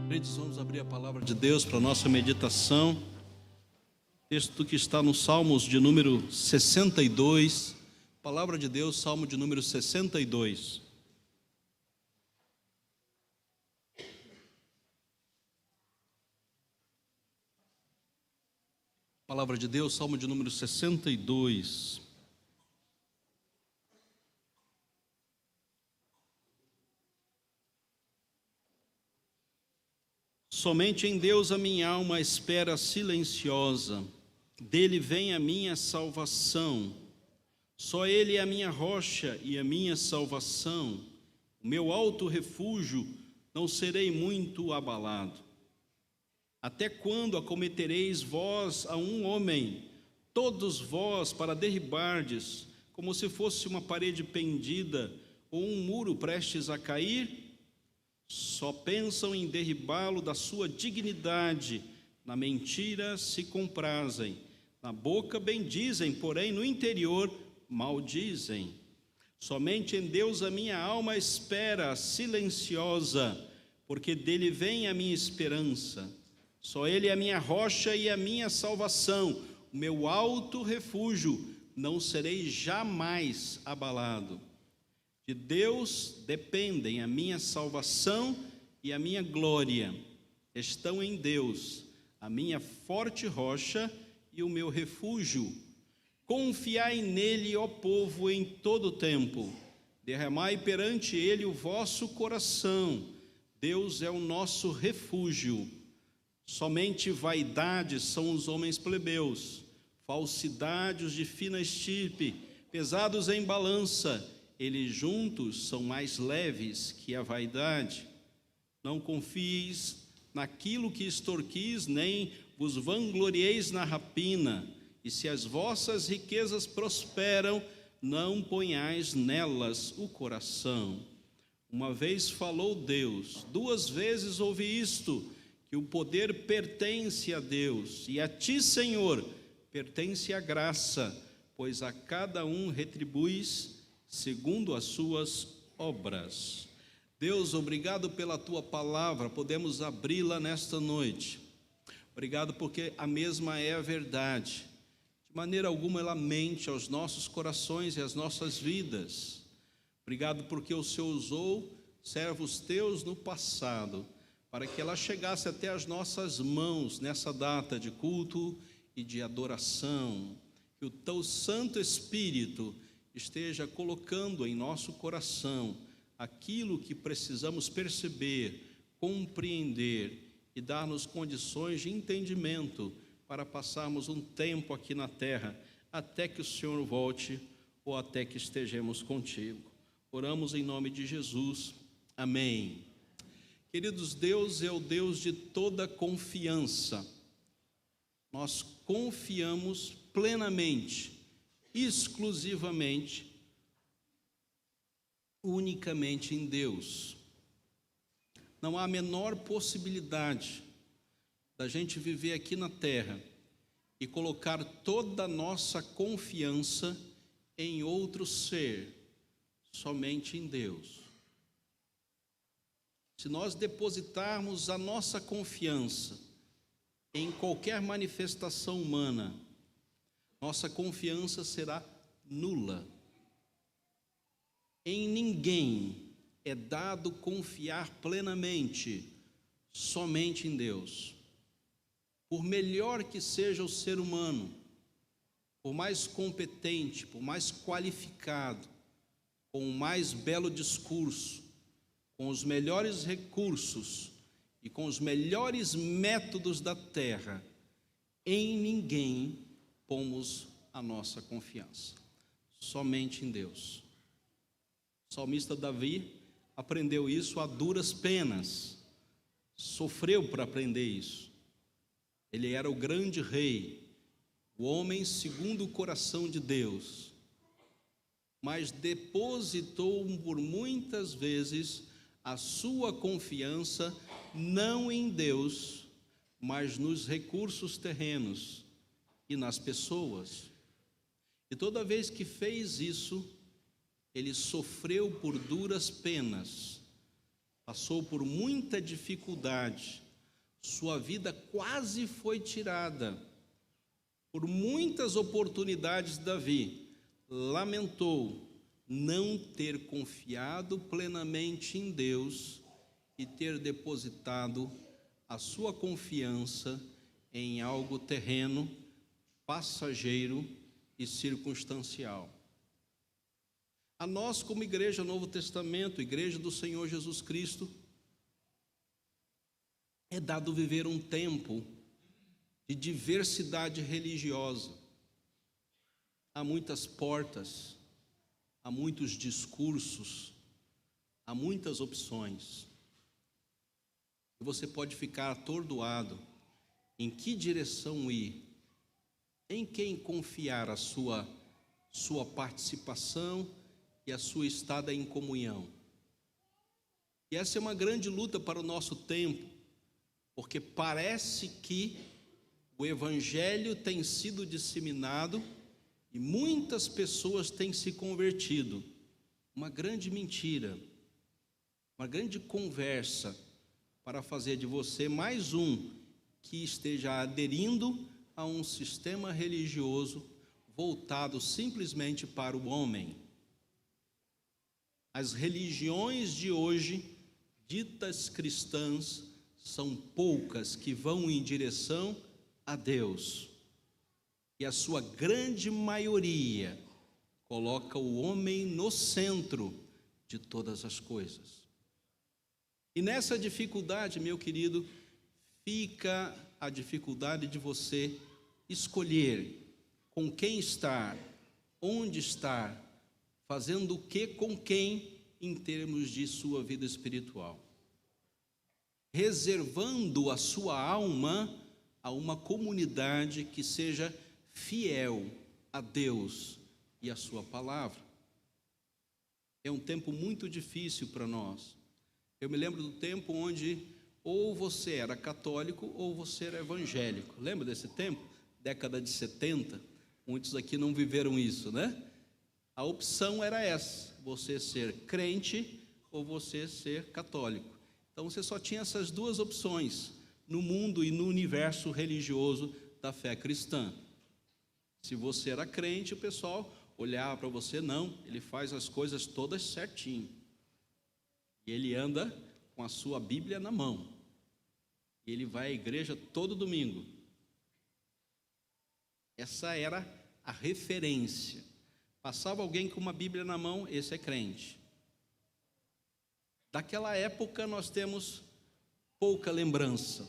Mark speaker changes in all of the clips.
Speaker 1: Queridos, vamos abrir a palavra de Deus para a nossa meditação. Texto que está no Salmos de número 62. Palavra de Deus, Salmo de número 62. Palavra de Deus, Salmo de número 62. Somente em Deus a minha alma espera silenciosa, dele vem a minha salvação. Só Ele é a minha rocha e a minha salvação, o meu alto refúgio, não serei muito abalado. Até quando acometereis vós a um homem, todos vós para derribardes, como se fosse uma parede pendida ou um muro prestes a cair? Só pensam em derribá-lo da sua dignidade, na mentira se comprazem, na boca bendizem, porém no interior maldizem. Somente em Deus a minha alma espera silenciosa, porque dele vem a minha esperança. Só Ele é a minha rocha e a minha salvação, o meu alto refúgio, não serei jamais abalado. De Deus dependem a minha salvação e a minha glória. Estão em Deus, a minha forte rocha e o meu refúgio. Confiai nele, ó povo, em todo o tempo. Derramai perante ele o vosso coração. Deus é o nosso refúgio. Somente vaidade são os homens plebeus, falsidade os de fina estirpe, pesados em balança. Eles juntos são mais leves que a vaidade. Não confieis naquilo que extorquis, nem vos vanglorieis na rapina. E se as vossas riquezas prosperam, não ponhais nelas o coração. Uma vez falou Deus, duas vezes ouvi isto, que o poder pertence a Deus, e a ti, Senhor, pertence a graça, pois a cada um retribuis segundo as suas obras. Deus, obrigado pela tua palavra, podemos abri-la nesta noite. Obrigado porque a mesma é a verdade. De maneira alguma ela mente aos nossos corações e às nossas vidas. Obrigado porque o Senhor usou servos teus no passado, para que ela chegasse até as nossas mãos nessa data de culto e de adoração. Que o teu Santo Espírito esteja colocando em nosso coração aquilo que precisamos perceber, compreender e dar-nos condições de entendimento para passarmos um tempo aqui na terra, até que o Senhor volte ou até que estejamos contigo. Oramos em nome de Jesus. Amém. Queridos, Deus é o Deus de toda confiança. Nós confiamos plenamente, exclusivamente, unicamente em Deus. Não há a menor possibilidade da gente viver aqui na terra e colocar toda a nossa confiança em outro ser, somente em Deus. Se nós depositarmos a nossa confiança em qualquer manifestação humana, nossa confiança será nula. Em ninguém é dado confiar plenamente, somente em Deus. Por melhor que seja o ser humano, por mais competente, por mais qualificado, com o mais belo discurso, com os melhores recursos e com os melhores métodos da terra, em ninguém pomos a nossa confiança, somente em Deus. O salmista Davi aprendeu isso a duras penas, sofreu para aprender isso. Ele era o grande rei, o homem segundo o coração de Deus, mas depositou por muitas vezes a sua confiança não em Deus, mas nos recursos terrenos e nas pessoas. E toda vez que fez isso, ele sofreu por duras penas, passou por muita dificuldade, sua vida quase foi tirada. Por muitas oportunidades, Davi lamentou não ter confiado plenamente em Deus e ter depositado a sua confiança em algo terreno, passageiro e circunstancial. A nós, como Igreja Novo Testamento, Igreja do Senhor Jesus Cristo, é dado viver um tempo de diversidade religiosa. Há muitas portas, há muitos discursos, há muitas opções. E você pode ficar atordoado em que direção ir, em quem confiar a sua participação e a sua estada em comunhão. E essa é uma grande luta para o nosso tempo, porque parece que o Evangelho tem sido disseminado e muitas pessoas têm se convertido. Uma grande mentira, uma grande conversa para fazer de você mais um que esteja aderindo a um sistema religioso voltado simplesmente para o homem. As religiões de hoje, ditas cristãs, são poucas que vão em direção a Deus. E a sua grande maioria coloca o homem no centro de todas as coisas. E nessa dificuldade, meu querido, fica a dificuldade de você escolher com quem estar, onde estar, fazendo o que com quem em termos de sua vida espiritual. Reservando a sua alma a uma comunidade que seja fiel a Deus e a sua palavra. É um tempo muito difícil para nós. Eu me lembro do tempo onde ou você era católico ou você era evangélico. Lembra desse tempo? Década de 70. Muitos aqui não viveram isso, né? A opção era essa: você ser crente ou você ser católico. Então você só tinha essas duas opções no mundo e no universo religioso da fé cristã. Se você era crente, o pessoal olhava para você: não, ele faz as coisas todas certinho. E ele anda com a sua Bíblia na mão. E ele vai à igreja todo domingo. Essa era a referência. Passava alguém com uma Bíblia na mão, esse é crente. Daquela época nós temos pouca lembrança.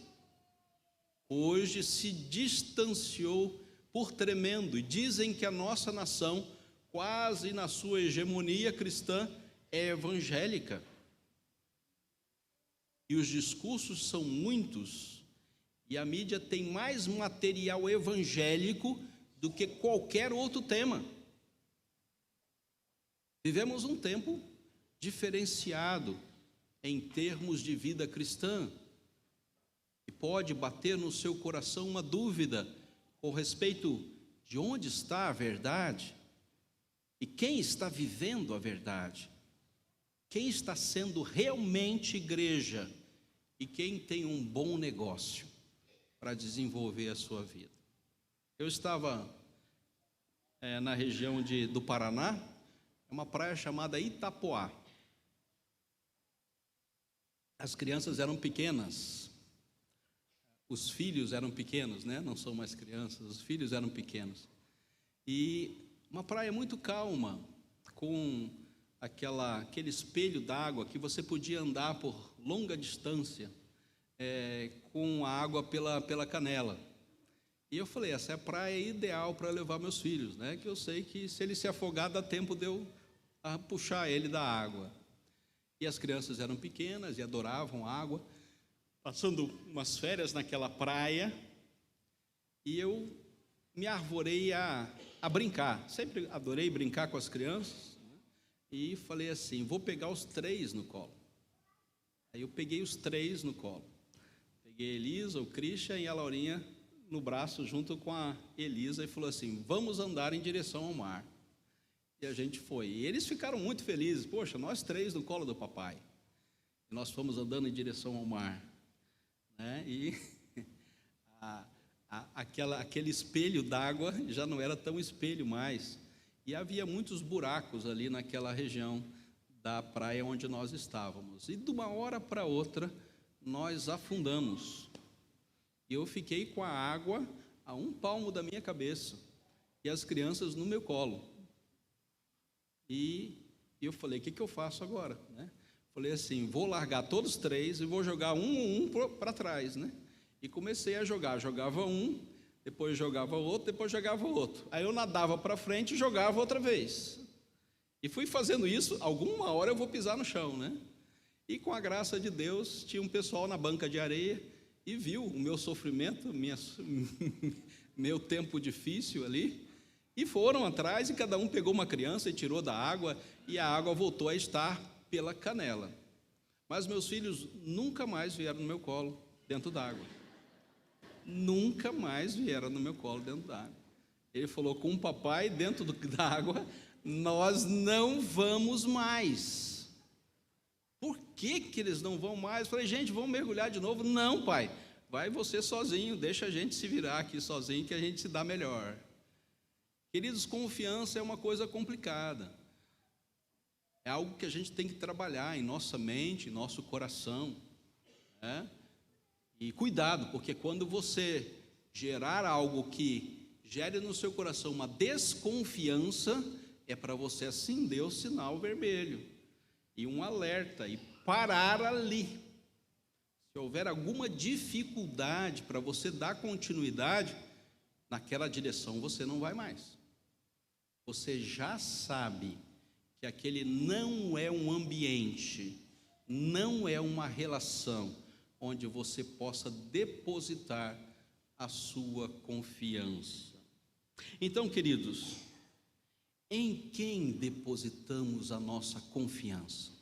Speaker 1: Hoje se distanciou por tremendo, e dizem que a nossa nação, quase na sua hegemonia cristã, é evangélica. E os discursos são muitos, e a mídia tem mais material evangélico do que qualquer outro tema. Vivemos um tempo diferenciado em termos de vida cristã, e pode bater no seu coração uma dúvida com respeito de onde está a verdade e quem está vivendo a verdade, quem está sendo realmente igreja e quem tem um bom negócio para desenvolver a sua vida. Eu estava na região do Paraná, uma praia chamada Itapoá. As crianças eram pequenas, os filhos eram pequenos, né? Não são mais crianças, os filhos eram pequenos. E uma praia muito calma, com aquele espelho d'água que você podia andar por longa distância, com a água pela canela. E eu falei: essa é a praia ideal para levar meus filhos, né? Que eu sei que se ele se afogar, dá tempo de eu puxar ele da água. E as crianças eram pequenas e adoravam água, passando umas férias naquela praia, e eu me arvorei a brincar. Sempre adorei brincar com as crianças, né? E falei assim: vou pegar os 3 no colo. Aí eu peguei os 3 no colo. Peguei a Elisa, o Christian e a Laurinha no braço junto com a Elisa, e falou assim: vamos andar em direção ao mar. E a gente foi. E eles ficaram muito felizes. Poxa, nós 3 no colo do papai. e nós fomos andando em direção ao mar, né? E aquele espelho d'água já não era tão espelho mais, e havia muitos buracos ali naquela região da praia onde nós estávamos, e de uma hora para outra nós afundamos, e eu fiquei com a água a 1 palmo da minha cabeça, e as crianças no meu colo, e eu falei, o que eu faço agora, né? Falei assim, vou largar todos 3 e vou jogar um para trás, né? E comecei a jogar, jogava um, depois jogava outro, depois jogava outro. Aí eu nadava para frente e jogava outra vez. E fui fazendo isso, alguma hora eu vou pisar no chão, né? E com a graça de Deus, tinha um pessoal na banca de areia e viu o meu sofrimento, meu tempo difícil ali, e foram atrás e cada um pegou uma criança e tirou da água, e a água voltou a estar pela canela. Mas meus filhos nunca mais vieram no meu colo dentro d'água. Nunca mais vieram no meu colo dentro d'água. Ele falou, com o papai dentro da água, nós não vamos mais. Por que eles não vão mais? Eu falei, gente, vamos mergulhar de novo? Não, pai, vai você sozinho, deixa a gente se virar aqui sozinho que a gente se dá melhor. Queridos, confiança é uma coisa complicada. É algo que a gente tem que trabalhar em nossa mente, em nosso coração, né? E cuidado, porque quando você gerar algo que gere no seu coração uma desconfiança, é para você acender o sinal vermelho e um alerta e parar ali. Se houver alguma dificuldade para você dar continuidade naquela direção, você não vai mais. Você já sabe que aquele não é um ambiente, não é uma relação onde você possa depositar a sua confiança. Então, queridos, em quem depositamos a nossa confiança?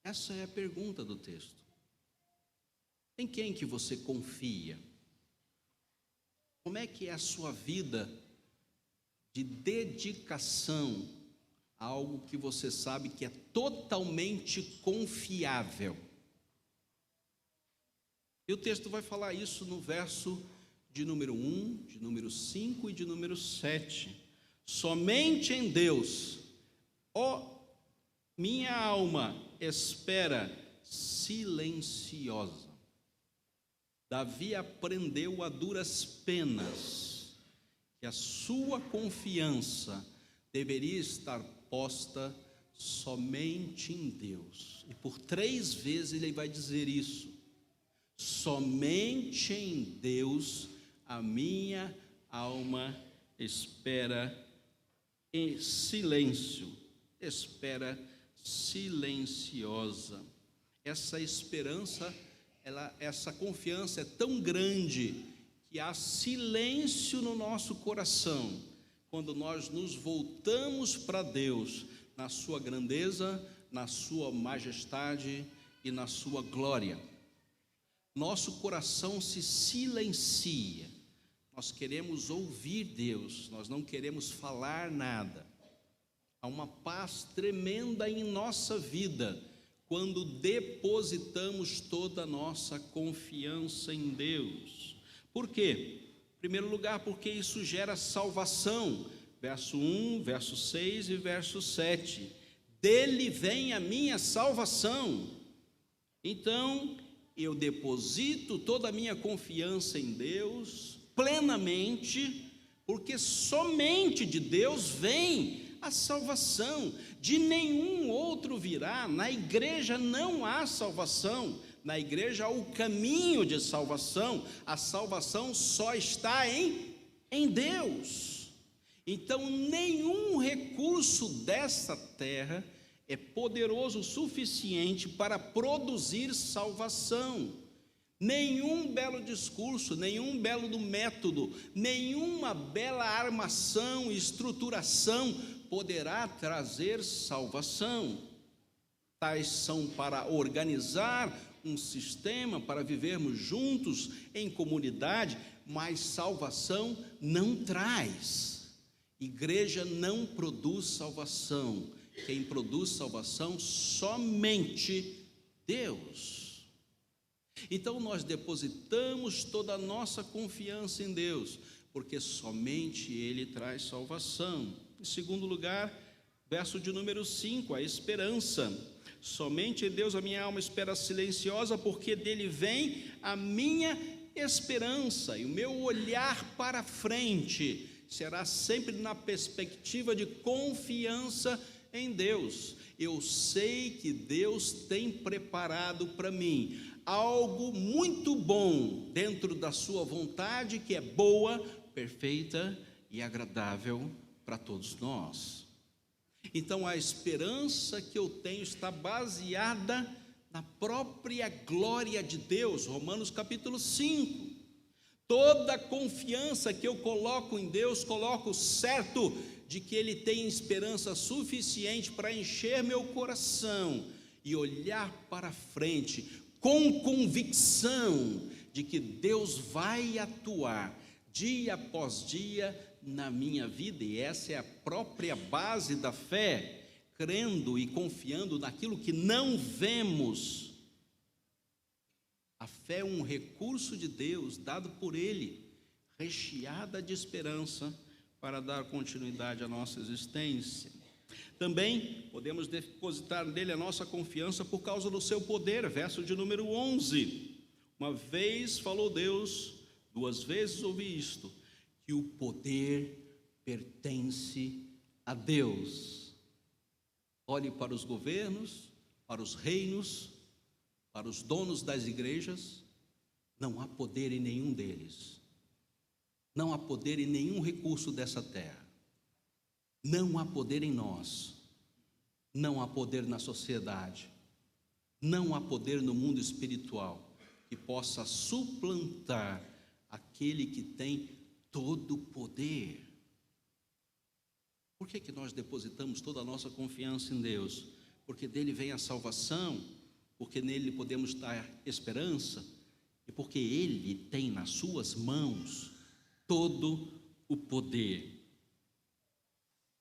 Speaker 1: Essa é a pergunta do texto. Em quem que você confia? Como é que é a sua vida de dedicação a algo que você sabe que é totalmente confiável? E o texto vai falar isso no verso de número 1, de número 5 e de número 7. Somente em Deus, ó minha alma, espera silenciosa. Davi aprendeu a duras penas que a sua confiança deveria estar posta somente em Deus. E por 3 vezes ele vai dizer isso. Somente em Deus a minha alma espera em silêncio, espera silenciosa. Essa esperança, essa confiança é tão grande que há silêncio no nosso coração quando nós nos voltamos para Deus na sua grandeza, na sua majestade e na sua glória. Nosso coração se silencia, nós queremos ouvir Deus, nós não queremos falar nada. Há uma paz tremenda em nossa vida quando depositamos toda a nossa confiança em Deus. Por quê? Em primeiro lugar, porque isso gera salvação. Verso 1, verso 6 e verso 7. Dele vem a minha salvação. Então, eu deposito toda a minha confiança em Deus plenamente, porque somente de Deus vem a salvação, de nenhum outro virá. Na igreja não há salvação, na igreja há o caminho de salvação, a salvação só está em Deus. Então, nenhum recurso dessa terra é poderoso o suficiente para produzir salvação. Nenhum belo discurso, nenhum belo método, nenhuma bela armação e estruturação poderá trazer salvação. Tais são para organizar um sistema, para vivermos juntos em comunidade, mas salvação não traz. Igreja não produz salvação. Quem produz salvação somente Deus. Então nós depositamos toda a nossa confiança em Deus, porque somente Ele traz salvação. Em segundo lugar, verso de número 5, a esperança. Somente em Deus a minha alma espera silenciosa, porque dele vem a minha esperança. E o meu olhar para frente será sempre na perspectiva de confiança em Deus. Eu sei que Deus tem preparado para mim algo muito bom dentro da sua vontade, que é boa, perfeita e agradável para todos nós. Então a esperança que eu tenho está baseada na própria glória de Deus. Romanos capítulo 5. Toda a confiança que eu coloco em Deus, coloco certo de que Ele tem esperança suficiente para encher meu coração e olhar para frente com convicção de que Deus vai atuar dia após dia na minha vida, e essa é a própria base da fé, crendo e confiando naquilo que não vemos. A fé é um recurso de Deus, dado por Ele, recheada de esperança, para dar continuidade à nossa existência. Também podemos depositar nele a nossa confiança por causa do seu poder, verso de número 11. Uma vez falou Deus, duas vezes ouvi isto, que o poder pertence a Deus. Olhe para os governos, para os reinos, para os donos das igrejas, não há poder em nenhum deles. Não há poder em nenhum recurso dessa terra. Não há poder em nós. Não há poder na sociedade. Não há poder no mundo espiritual que possa suplantar aquele que tem todo o poder. Por que nós depositamos toda a nossa confiança em Deus? Porque dele vem a salvação, porque nele podemos dar esperança, e porque Ele tem nas suas mãos todo o poder.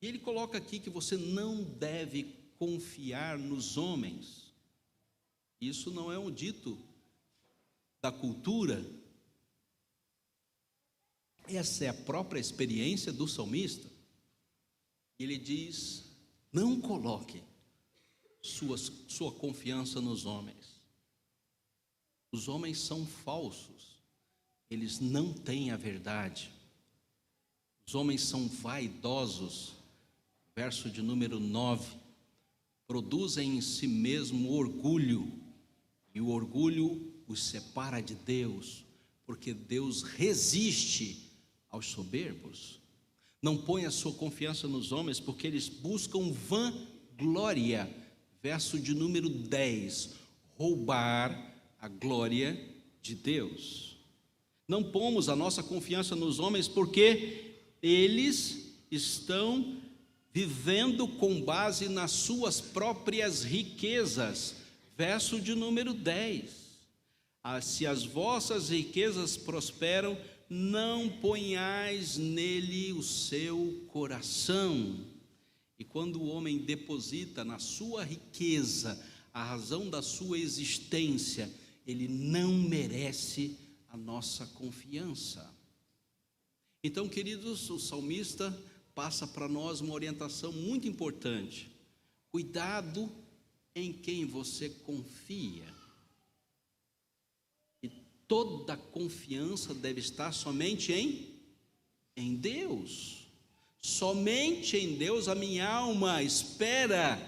Speaker 1: E Ele coloca aqui que você não deve confiar nos homens. Isso não é um dito da cultura. Essa é a própria experiência do salmista. Ele diz: não coloque sua confiança nos homens. Os homens são falsos, eles não têm a verdade. Os homens são vaidosos, verso de número 9, produzem em si mesmo orgulho, e o orgulho os separa de Deus, porque Deus resiste aos soberbos. Não põe a sua confiança nos homens, porque eles buscam vanglória, verso de número 10, roubar a glória de Deus. Não pomos a nossa confiança nos homens, porque eles estão vivendo com base nas suas próprias riquezas, verso de número 10. Se as vossas riquezas prosperam, não ponhais nele o seu coração. E quando o homem deposita na sua riqueza a razão da sua existência, ele não merece a nossa confiança. Então, queridos, o salmista passa para nós uma orientação muito importante. Cuidado em quem você confia. E toda confiança deve estar somente em Deus. Somente em Deus a minha alma espera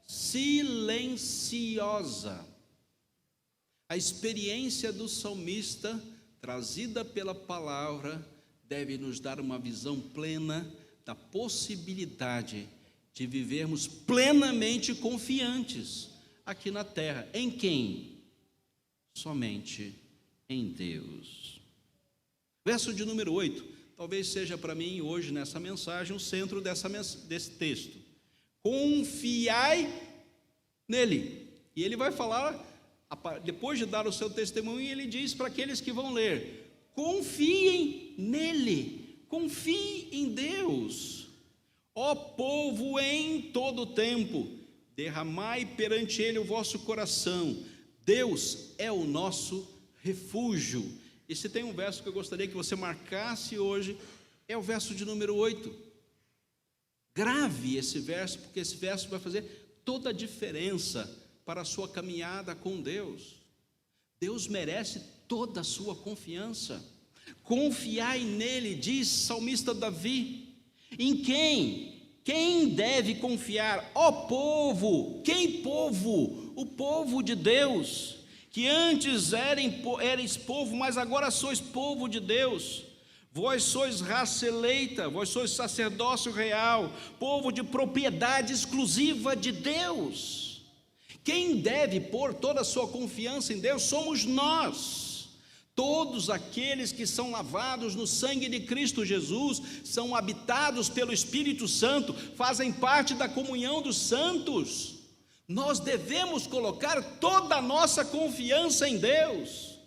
Speaker 1: silenciosa. A experiência do salmista, trazida pela palavra, deve nos dar uma visão plena da possibilidade de vivermos plenamente confiantes aqui na terra. Em quem? Somente em Deus. Verso de número 8, talvez seja para mim hoje nessa mensagem o centro desse texto. Confiai nele. E ele vai falar, depois de dar o seu testemunho, ele diz para aqueles que vão ler: confiem nele, confie em Deus. Ó povo, em todo tempo, derramai perante ele o vosso coração, Deus é o nosso refúgio. E se tem um verso que eu gostaria que você marcasse hoje, é o verso de número 8. Grave esse verso, porque esse verso vai fazer toda a diferença para a sua caminhada com Deus. Deus merece toda a sua confiança. Confiai nele, diz o salmista Davi. Em quem? Quem deve confiar? Ó povo! Quem povo? O povo de Deus, que antes erais povo, mas agora sois povo de Deus. Vós sois raça eleita, vós sois sacerdócio real, povo de propriedade exclusiva de Deus. Quem deve pôr toda a sua confiança em Deus somos nós. Todos aqueles que são lavados no sangue de Cristo Jesus, são habitados pelo Espírito Santo, fazem parte da comunhão dos santos. Nós devemos colocar toda a nossa confiança em Deus.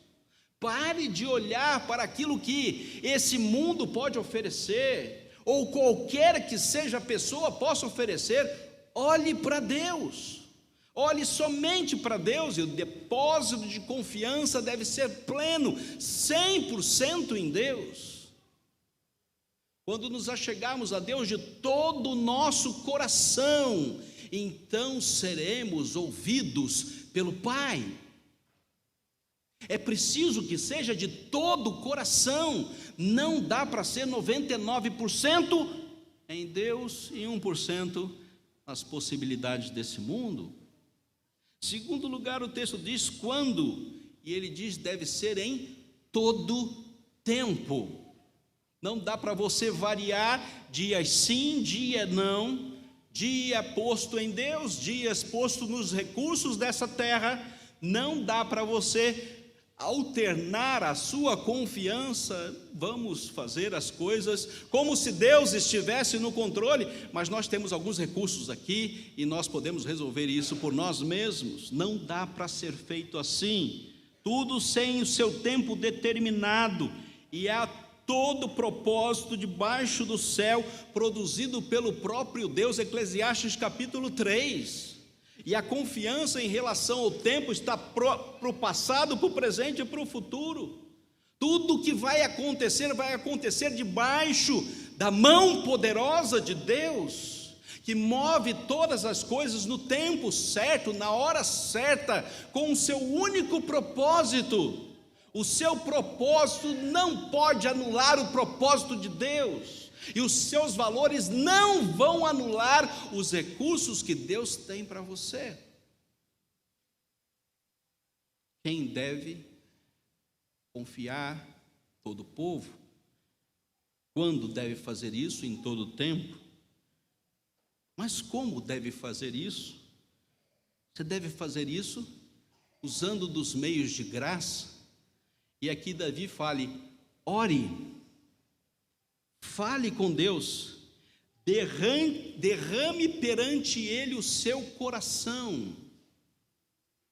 Speaker 1: Pare de olhar para aquilo que esse mundo pode oferecer, ou qualquer que seja a pessoa possa oferecer. Olhe para Deus. Olhe somente para Deus, e o depósito de confiança deve ser pleno, 100% em Deus. Quando nos achegarmos a Deus de todo o nosso coração, então seremos ouvidos pelo Pai. É preciso que seja de todo o coração, não dá para ser 99% em Deus e 1% nas possibilidades desse mundo. Segundo lugar, o texto diz quando, e ele diz deve ser em todo tempo. Não dá para você variar dias sim, dia não, dia posto em Deus, dias posto nos recursos dessa terra. Não dá para você alternar a sua confiança. Vamos fazer as coisas como se Deus estivesse no controle, mas nós temos alguns recursos aqui e nós podemos resolver isso por nós mesmos. Não dá para ser feito assim. Tudo sem o seu tempo determinado, e há todo propósito debaixo do céu produzido pelo próprio Deus. Eclesiastes capítulo 3. E a confiança em relação ao tempo está para o passado, para o presente e para o futuro. Tudo que vai acontecer debaixo da mão poderosa de Deus, que move todas as coisas no tempo certo, na hora certa, com o seu único propósito. O seu propósito não pode anular o propósito de Deus. E os seus valores não vão anular os recursos que Deus tem para você. Quem deve confiar? Todo o povo. Quando deve fazer isso? Em todo o tempo. Mas como deve fazer isso? Você deve fazer isso usando dos meios de graça. E aqui Davi ore. Fale com Deus, derrame perante Ele o seu coração.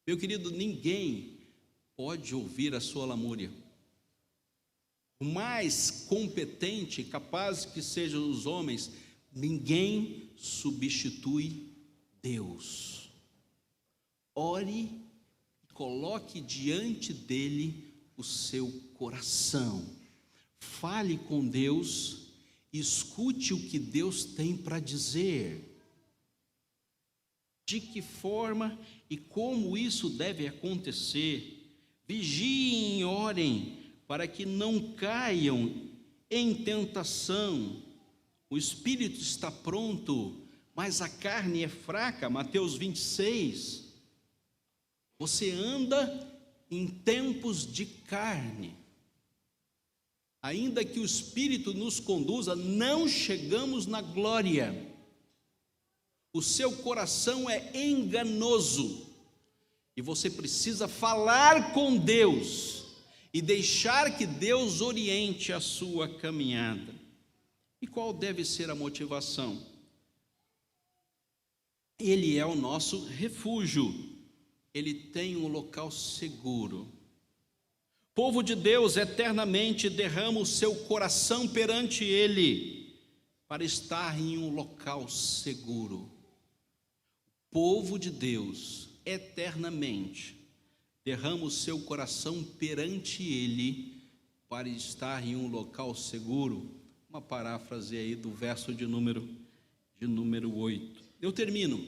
Speaker 1: Meu querido, ninguém pode ouvir a sua lamúria. O mais competente e capaz que sejam os homens, ninguém substitui Deus. Ore e coloque diante dele o seu coração. Fale com Deus. Escute o que Deus tem para dizer. De que forma e como isso deve acontecer? Vigiem e orem para que não caiam em tentação. O espírito está pronto, mas a carne é fraca. Mateus 26. Você anda em tempos de carne. Ainda que o Espírito nos conduza, não chegamos na glória. O seu coração é enganoso, e você precisa falar com Deus, e deixar que Deus oriente a sua caminhada. E qual deve ser a motivação? Ele é o nosso refúgio, Ele tem um local seguro. Povo de Deus eternamente derrama o seu coração perante Ele, para estar em um local seguro. Povo de Deus eternamente derrama o seu coração perante Ele, para estar em um local seguro. Uma paráfrase aí do verso de número 8. Eu termino.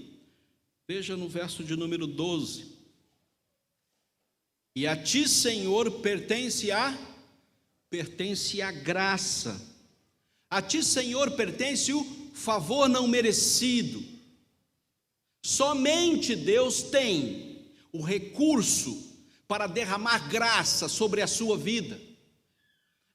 Speaker 1: Veja no verso de número 12. E a ti, Senhor, pertence a graça. A ti, Senhor, pertence o favor não merecido. Somente Deus tem o recurso para derramar graça sobre a sua vida.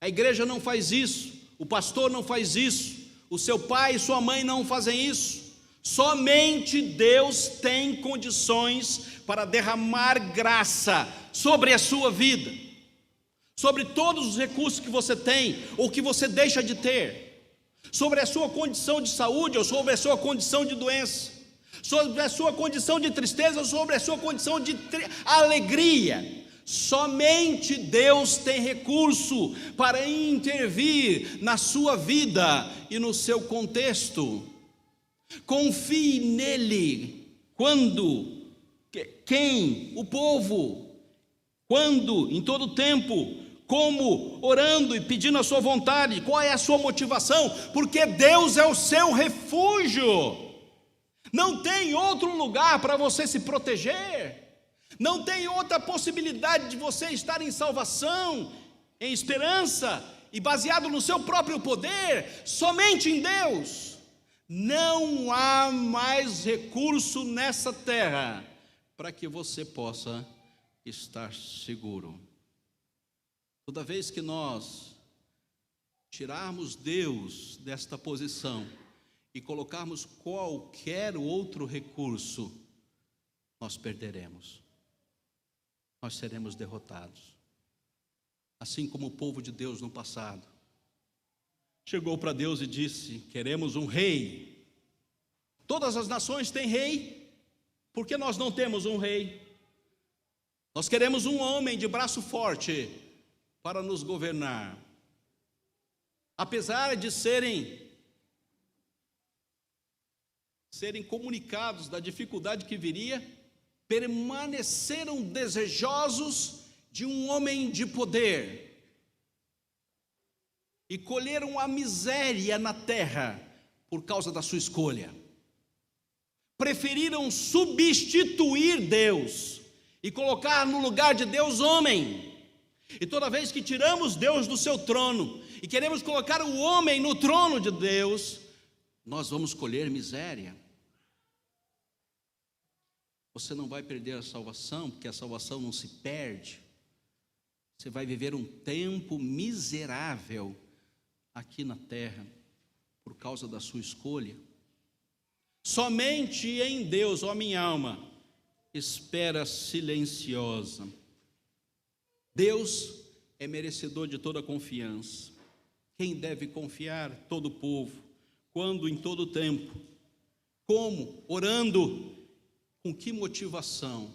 Speaker 1: A igreja não faz isso, o pastor não faz isso, o seu pai e sua mãe não fazem isso. Somente Deus tem condições para derramar graça sobre a sua vida, sobre todos os recursos que você tem ou que você deixa de ter, sobre a sua condição de saúde ou sobre a sua condição de doença, sobre a sua condição de tristeza ou sobre a sua condição de alegria. Somente Deus tem recurso para intervir na sua vida e no seu contexto. Confie nele. Quando? Quem? O povo. Quando? Em todo tempo. Como? Orando e pedindo a sua vontade. Qual é a sua motivação? Porque Deus é o seu refúgio. Não tem outro lugar para você se proteger. Não tem outra possibilidade de você estar em salvação, em esperança e baseado no seu próprio poder, somente em Deus. Não há mais recurso nessa terra para que você possa estar seguro. Toda vez que nós tirarmos Deus desta posição e colocarmos qualquer outro recurso, nós perderemos. Nós seremos derrotados. Assim como o povo de Deus no passado chegou para Deus e disse: queremos um rei. Todas as nações têm rei, por que nós não temos um rei? Nós queremos um homem de braço forte para nos governar. Apesar de serem comunicados da dificuldade que viria, permaneceram desejosos de um homem de poder e colheram a miséria na terra por causa da sua escolha. Preferiram substituir Deus e colocar no lugar de Deus homem. E toda vez que tiramos Deus do seu trono e queremos colocar o homem no trono de Deus, nós vamos colher miséria. Você não vai perder a salvação, porque a salvação não se perde. Você vai viver um tempo miserável aqui na terra, por causa da sua escolha. Somente em Deus, ó minha alma, espera silenciosa. Deus é merecedor de toda confiança. Quem deve confiar? Todo o povo. Quando? Em todo tempo. Como? Orando. Com que motivação?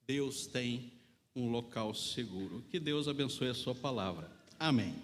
Speaker 1: Deus tem um local seguro. Que Deus abençoe a sua palavra. Amém.